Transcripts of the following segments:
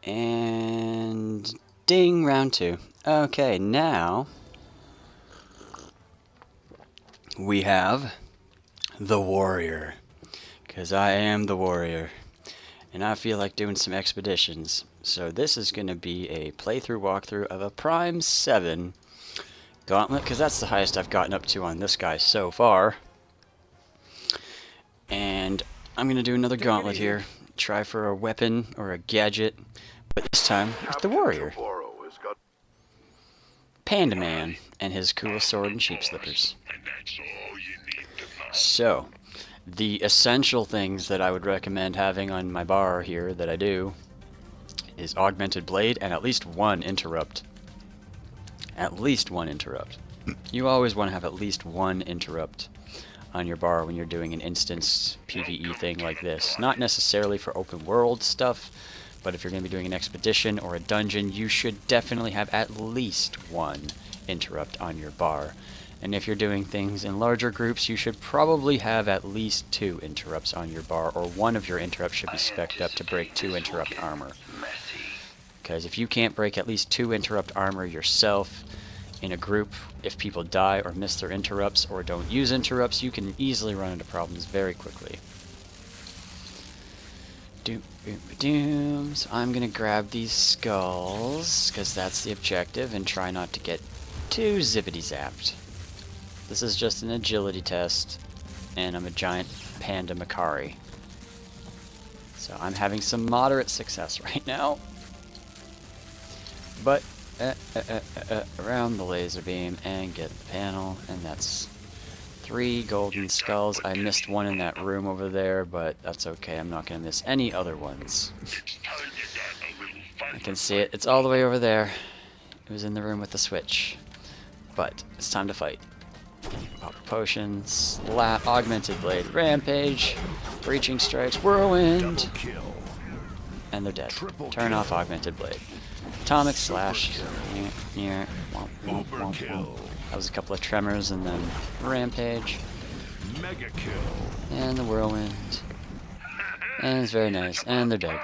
And ding, round 2. Okay, now we have the warrior. Because I am the warrior. And I feel like doing some expeditions. So this is going to be a playthrough walkthrough of a Prime 7 Gauntlet, because that's the highest I've gotten up to on this guy so far. And I'm going to do another Gauntlet here. Try for a weapon or a gadget, but this time with the warrior. Panda Man and his cool sword and sheep slippers. So, the essential things that I would recommend having on my bar here that I do is augmented blade and at least one interrupt. At least one interrupt. You always want to have at least one interrupt on your bar when you're doing an instance PvE thing like this. Not necessarily for open world stuff, but if you're going to be doing an expedition or a dungeon, you should definitely have at least one interrupt on your bar. And if you're doing things in larger groups, you should probably have at least 2 interrupts on your bar, or one of your interrupts should be spec'd up to break 2 interrupt armor. Because if you can't break at least 2 interrupt armor yourself in a group, if people die or miss their interrupts or don't use interrupts, you can easily run into problems very quickly. So I'm going to grab these skulls, because that's the objective, and try not to get too zippity-zapped. This is just an agility test, and I'm a giant panda Macari. So I'm having some moderate success right now. But, around the laser beam and get the panel, and that's 3 golden skulls. I missed one in that room over there, but that's okay. I'm not going to miss any other ones. I can see it. It's all the way over there. It was in the room with the switch. But it's time to fight. Pop potions, augmented blade, rampage, breaching strikes, whirlwind, and they're dead. Turn off augmented blade. Atomic slash. That was a couple of tremors, and then rampage. And the whirlwind. And it's very nice. And they're dead.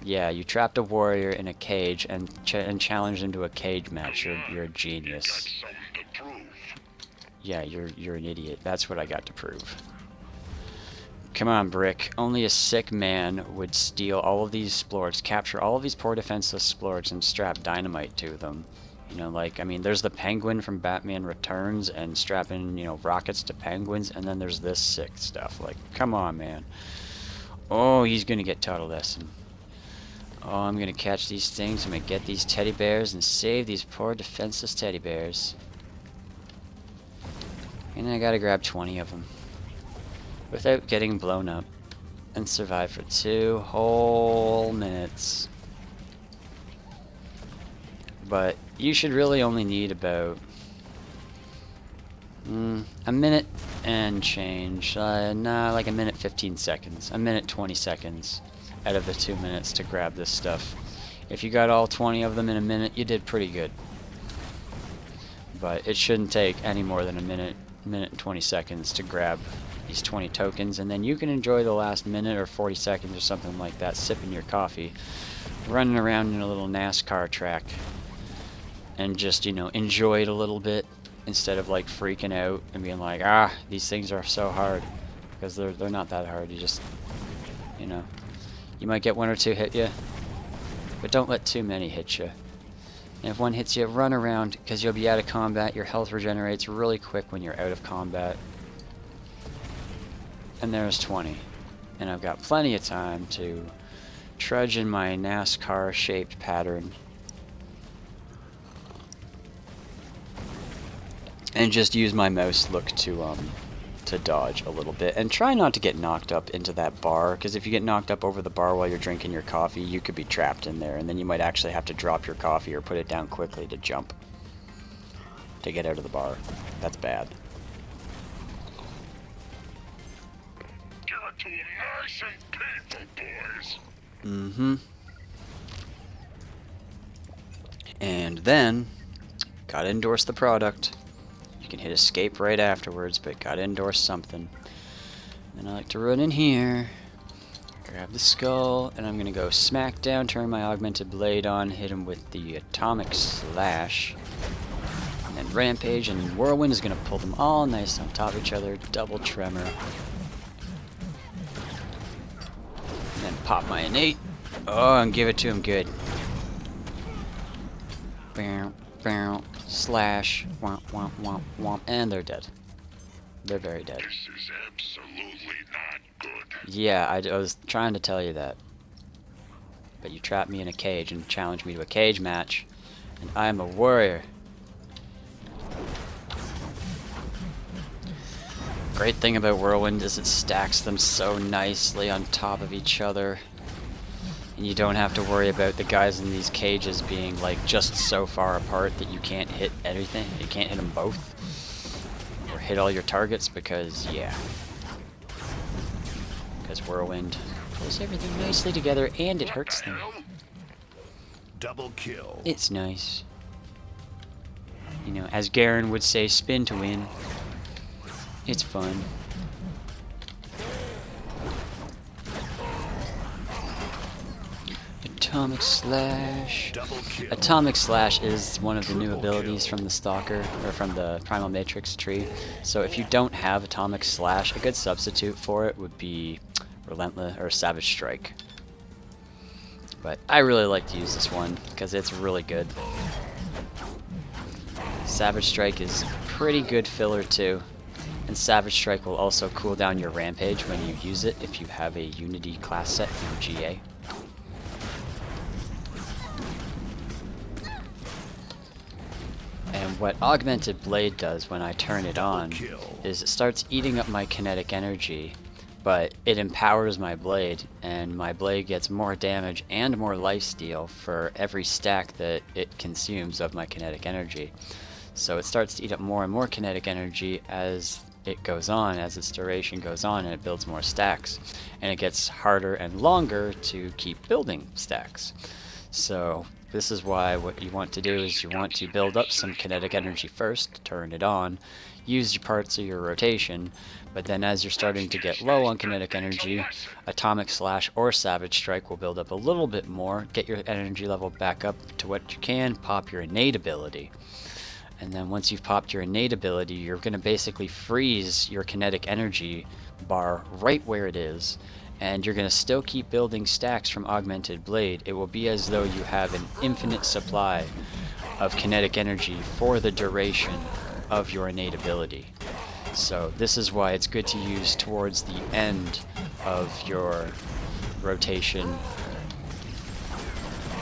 Yeah, you trapped a warrior in a cage and challenged him to a cage match. You're a genius. Yeah, you're an idiot. That's what I got to prove. Come on, Brick. Only a sick man would steal all of these splorks, capture all of these poor defenseless splorks, and strap dynamite to them. You know, like, I mean, there's the Penguin from Batman Returns and strapping, you know, rockets to penguins, and then there's this sick stuff. Like, come on, man. Oh, he's gonna get taught a lesson. Oh, I'm gonna catch these things. I'm gonna get these teddy bears and save these poor defenseless teddy bears. And I gotta grab 20 of them without getting blown up and survive for 2 whole minutes. But you should really only need about a minute and change. Nah, like a minute 15 seconds. A minute 20 seconds out of the 2 minutes to grab this stuff. If you got all 20 of them in a minute, you did pretty good. But it shouldn't take any more than a minute and 20 seconds to grab these 20 tokens, and then you can enjoy the last minute or 40 seconds or something like that, sipping your coffee, running around in a little NASCAR track, and just, you know, enjoy it a little bit instead of like freaking out and being like, ah, these things are so hard, because they're not that hard. You just, you know, you might get 1 or 2 hit you, but don't let too many hit you. And if one hits you, run around, because you'll be out of combat. Your health regenerates really quick when you're out of combat. And there's 20. And I've got plenty of time to trudge in my NASCAR-shaped pattern and just use my mouse look to dodge a little bit, and try not to get knocked up into that bar, because if you get knocked up over the bar while you're drinking your coffee, you could be trapped in there, and then you might actually have to drop your coffee or put it down quickly to jump to get out of the bar. That's bad. To a nice and painful, boys. And then gotta endorse the product. You can hit escape right afterwards, but gotta endorse something. And I like to run in here, Grab the skull, and I'm gonna go smack down, turn my augmented blade on, hit him with the atomic slash. And then rampage, and whirlwind is gonna pull them all nice on top of each other, double tremor. And then pop my innate. Oh, and give it to him good. Bow, bow, slash, womp, womp, womp, womp, and they're dead. They're very dead. This is absolutely not good. Yeah, I was trying to tell you that. But you trapped me in a cage and challenged me to a cage match. And I am a warrior. Great thing about Whirlwind is it stacks them so nicely on top of each other. And you don't have to worry about the guys in these cages being like just so far apart that you can't hit everything. You can't hit them both. Or hit all your targets because, yeah. Because Whirlwind pulls everything nicely together and it hurts them. Double kill. It's nice. You know, as Garen would say, spin to win. It's fun. Atomic Slash. Atomic Slash is one of the new abilities from the Stalker, or from the Primal Matrix tree. So if you don't have Atomic Slash, a good substitute for it would be Relentless or Savage Strike. But I really like to use this one because it's really good. Savage Strike is pretty good filler too. And Savage Strike will also cool down your Rampage when you use it if you have a Unity class set from GA. And what Augmented Blade does when I turn it on is it starts eating up my kinetic energy, but it empowers my blade, and my blade gets more damage and more lifesteal for every stack that it consumes of my kinetic energy. So it starts to eat up more and more kinetic energy as it goes on, as its duration goes on, and it builds more stacks. And it gets harder and longer to keep building stacks. So this is why what you want to do is you want to build up some kinetic energy first, turn it on, use your parts of your rotation, but then as you're starting to get low on kinetic energy, Atomic Slash or Savage Strike will build up a little bit more, get your energy level back up to what you can, pop your innate ability. And then once you've popped your innate ability, you're going to basically freeze your kinetic energy bar right where it is, and you're going to still keep building stacks from Augmented Blade. It will be as though you have an infinite supply of kinetic energy for the duration of your innate ability. So this is why it's good to use towards the end of your rotation,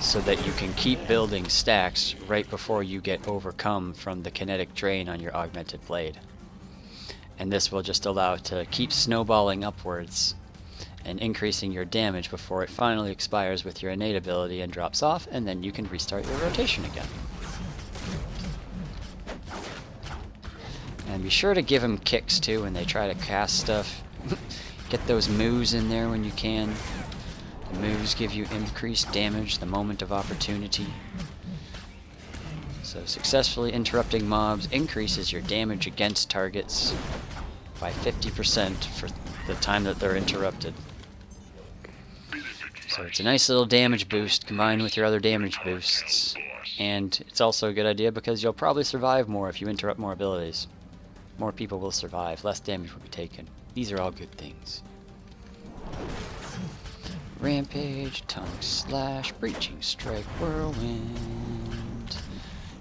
so that you can keep building stacks right before you get overcome from the kinetic drain on your Augmented Blade. And this will just allow it to keep snowballing upwards and increasing your damage before it finally expires with your innate ability and drops off, and then you can restart your rotation again. And be sure to give them kicks too when they try to cast stuff. Get those moves in there when you can. The moves give you increased damage the moment of opportunity. So successfully interrupting mobs increases your damage against targets by 50% for the time that they're interrupted. So it's a nice little damage boost combined with your other damage boosts. And it's also a good idea because you'll probably survive more if you interrupt more abilities. More people will survive, less damage will be taken. These are all good things. Rampage, Atomic Slash, Breaching Strike, Whirlwind,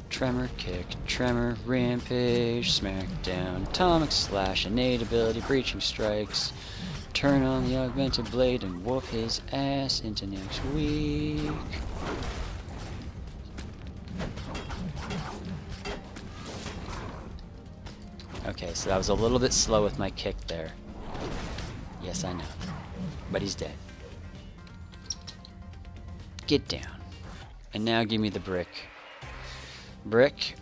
Tremor Kick, Tremor, Rampage, Smackdown, Atomic Slash, Innate Ability, Breaching Strikes, turn on the Augmented Blade and whoop his ass into next week. Okay, so that was a little bit slow with my kick there. Yes, I know. But he's dead. Get down. And now give me the brick. Brick,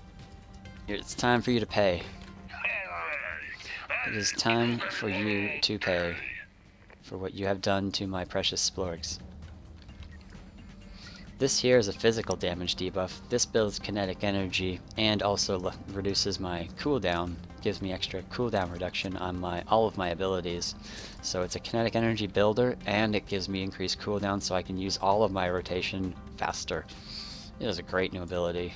it's time for you to pay. It is time for you to pay for what you have done to my precious splorgs. This here is a physical damage debuff. This builds kinetic energy and also reduces my cooldown gives me extra cooldown reduction on all of my abilities. So it's a kinetic energy builder, and it gives me increased cooldown so I can use all of my rotation faster. It is a great new ability.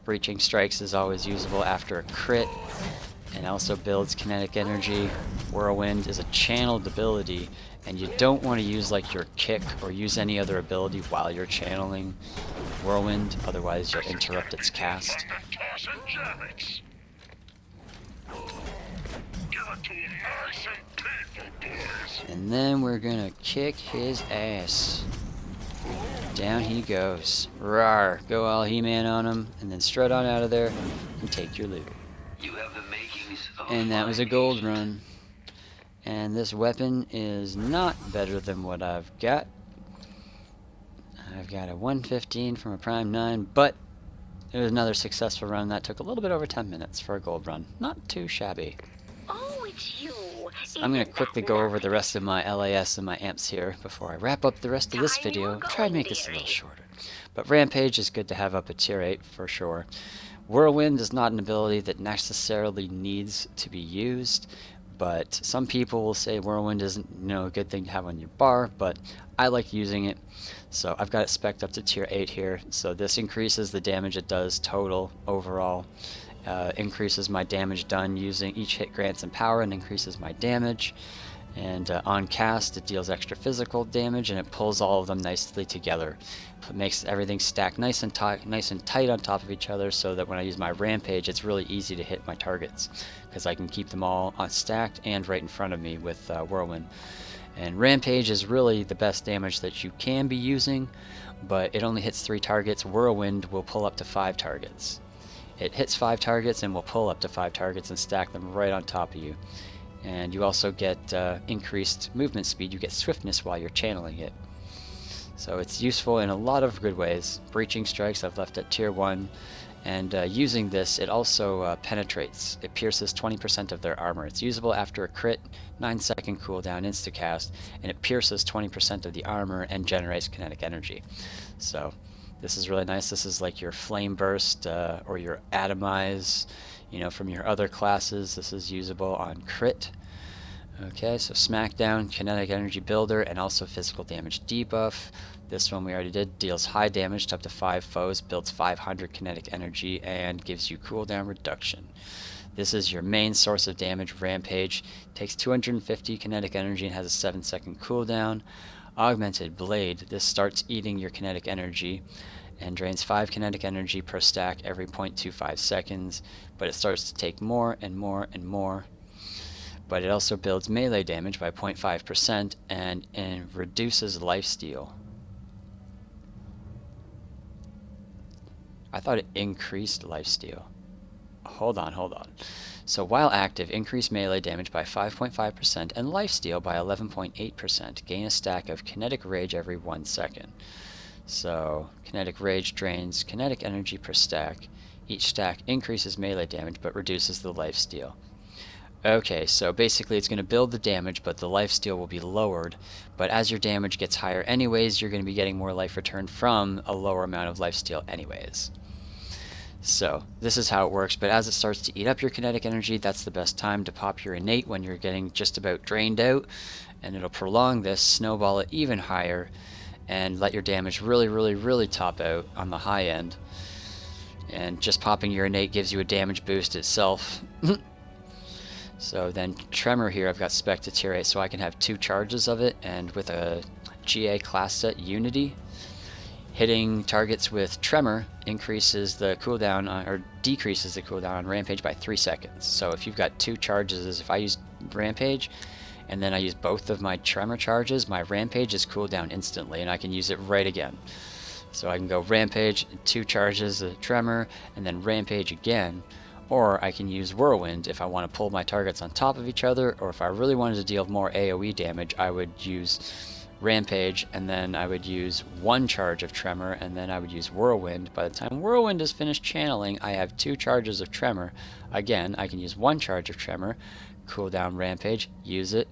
Breaching Strikes is always usable after a crit, and also builds kinetic energy. Whirlwind is a channeled ability, and you don't want to use like your kick or use any other ability while you're channeling Whirlwind, otherwise you'll interrupt its cast. And then we're gonna kick his ass. Down he goes. Rawr! Go all He-Man on him, and then strut on out of there and take your loot. You have the makings of And that was a gold run. And this weapon is not better than what I've got. I've got a 115 from a Prime 9, but it was another successful run that took a little bit over 10 minutes for a gold run. Not too shabby. Oh, it's you. I'm going to quickly go over the rest of my LAS and my amps here before I wrap up the rest of this video. Try and make this a little shorter. But Rampage is good to have up at tier 8 for sure. Whirlwind is not an ability that necessarily needs to be used, but some people will say Whirlwind isn't a good thing to have on your bar, but I like using it. So I've got it spec'd up to tier 8 here. So this increases the damage it does total overall. Increases my damage done using each hit grants and power and increases my damage. And on cast it deals extra physical damage, and it pulls all of them nicely together. It makes everything stack nice and tight on top of each other, so that when I use my Rampage it's really easy to hit my targets, because I can keep them all stacked and right in front of me with Whirlwind. And Rampage is really the best damage that you can be using, but it only hits 3 targets. Whirlwind will pull up to 5 targets. It hits 5 targets and will pull up to 5 targets and stack them right on top of you. And you also get increased movement speed. You get swiftness while you're channeling it. So it's useful in a lot of good ways. Breaching Strikes I've left at tier 1. And using this, it also penetrates. It pierces 20% of their armor. It's usable after a crit, 9-second cooldown, instacast, and it pierces 20% of the armor and generates kinetic energy. So this is really nice. This is like your Flame Burst or your Atomize, from your other classes. This is usable on crit. Okay, so Smackdown, kinetic energy builder, and also physical damage debuff. This one we already did. Deals high damage to up to 5 foes, builds 500 kinetic energy, and gives you cooldown reduction. This is your main source of damage. Rampage takes 250 kinetic energy and has a 7-second cooldown. Augmented Blade, this starts eating your kinetic energy and drains 5 kinetic energy per stack every 0.25 seconds, but it starts to take more and more and more. But it also builds melee damage by 0.5% and reduces lifesteal. I thought it increased lifesteal. Hold on. So while active, increase melee damage by 5.5% and lifesteal by 11.8%. Gain a stack of kinetic rage every 1 second. So kinetic rage drains kinetic energy per stack. Each stack increases melee damage but reduces the lifesteal. Okay, so basically it's going to build the damage, but the lifesteal will be lowered. But as your damage gets higher anyways, you're going to be getting more life return from a lower amount of lifesteal anyways. So this is how it works, but as it starts to eat up your kinetic energy, that's the best time to pop your innate when you're getting just about drained out, and it'll prolong this, snowball it even higher, and let your damage really top out on the high end. And just popping your innate gives you a damage boost itself. So then Tremor here, I've got spec to tier 8, so I can have 2 charges of it, and with a GA class set Unity, hitting targets with Tremor increases the cooldown or decreases the cooldown on Rampage by 3 seconds. So if you've got 2 charges, if I use Rampage and then I use both of my Tremor charges, my Rampage is cooled down instantly and I can use it right again. So I can go Rampage, 2 charges of Tremor, and then Rampage again. Or I can use Whirlwind if I want to pull my targets on top of each other, or if I really wanted to deal more AoE damage, I would use Rampage, and then I would use 1 charge of Tremor, and then I would use Whirlwind. By the time Whirlwind is finished channeling, I have 2 charges of Tremor. Again, I can use 1 charge of Tremor, cool down Rampage, use it,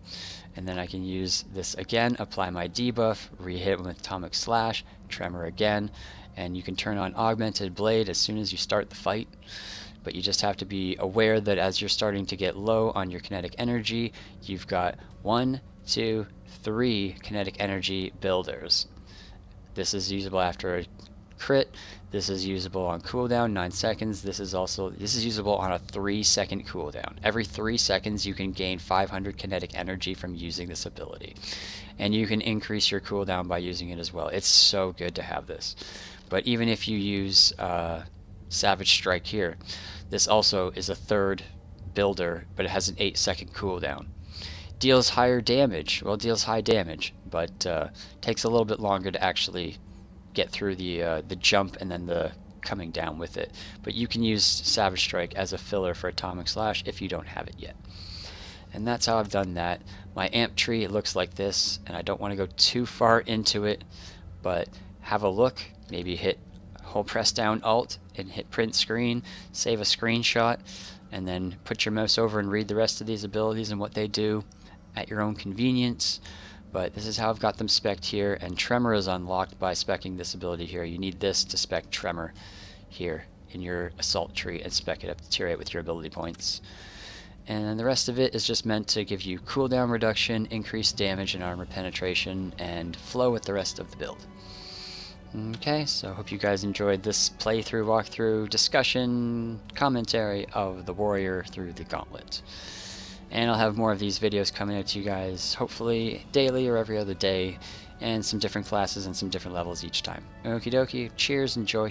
and then I can use this again, apply my debuff, re-hit with Atomic Slash, Tremor again, and you can turn on Augmented Blade as soon as you start the fight. but you just have to be aware that as you're starting to get low on your kinetic energy, you've got 1, 2, 3 kinetic energy builders. This is usable after a crit. This is usable on cooldown, 9 seconds. This is usable on a 3-second cooldown. Every 3 seconds you can gain 500 kinetic energy from using this ability. And you can increase your cooldown by using it as well. It's so good to have this. But even if you use Savage Strike here, this also is a 3rd builder, but it has an 8-second cooldown. Deals higher damage. Well, deals high damage, but takes a little bit longer to actually get through the jump and then the coming down with it. But you can use Savage Strike as a filler for Atomic Slash if you don't have it yet. And that's how I've done that. My amp tree, it looks like this, and I don't want to go too far into it, but have a look. Maybe hit hold press down Alt and hit print screen, save a screenshot, and then put your mouse over and read the rest of these abilities and what they do at your own convenience. But this is how I've got them spec'd here, and Tremor is unlocked by spec'ing this ability here. You need this to spec Tremor here in your assault tree and spec it up to tier 8 with your ability points. And the rest of it is just meant to give you cooldown reduction, increased damage and armor penetration, and flow with the rest of the build. Okay, so I hope you guys enjoyed this playthrough, walkthrough, discussion, commentary of the warrior through the Gauntlet. And I'll have more of these videos coming out to you guys, hopefully daily or every other day, and some different classes and some different levels each time. Okie dokie, cheers, enjoy.